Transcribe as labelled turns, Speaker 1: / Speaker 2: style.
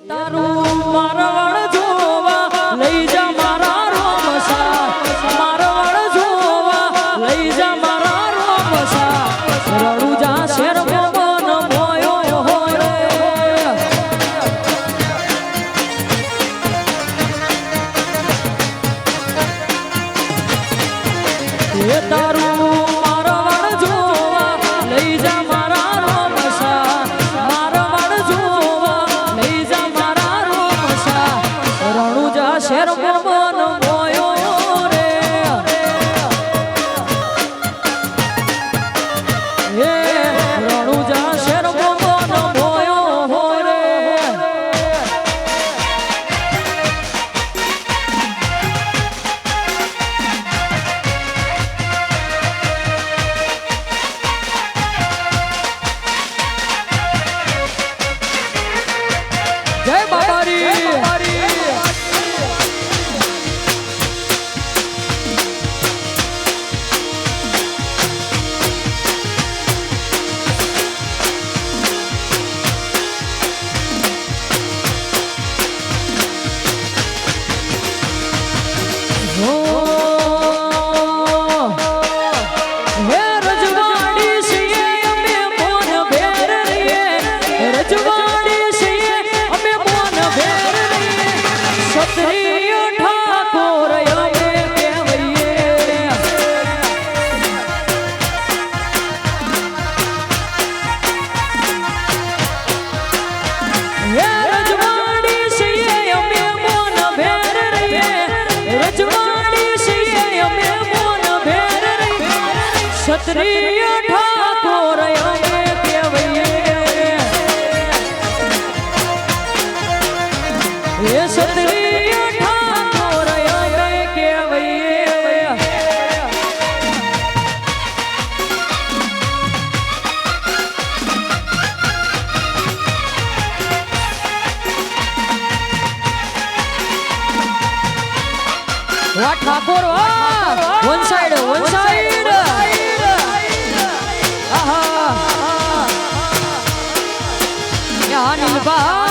Speaker 1: તારું મારવાડ જોવા લઈ જા મારા રોમસા, મારવાડ જોવા લઈ જા મારા રોમસા, રણુજા શેર મન મોયો હોય એ તારું મારવાડ જોવા લઈ જા મારા રોમસા, મારવાડ જોવા લઈ જા મારા રોમસા, રણુજા શેર મન મોયો રે એ રણુજા શેર મન મોયો રે જય બાબારી હે રજવાડી છીએ અમે મોન ભેર રહીએ, રજવાડી છીએ અમે મોન ભેર રહીએ, ક્ષત્રિય ઠાકોર અમે કહેવાઈએ, હે રજવાડી છીએ અમે મોન ભેર રહીએ, રજવાડી છીએ અમે મોન ભેર રહીએ, ક્ષત્રિય ઠાકોર અમે કહેવાઈએ, એ ક્ષત્રિય ઠાકોર અમે કહેવાઈએ. વાહ ઠાકોર વાહ, વન સાઈડ વન સાઈડ, આહા યા નીલબા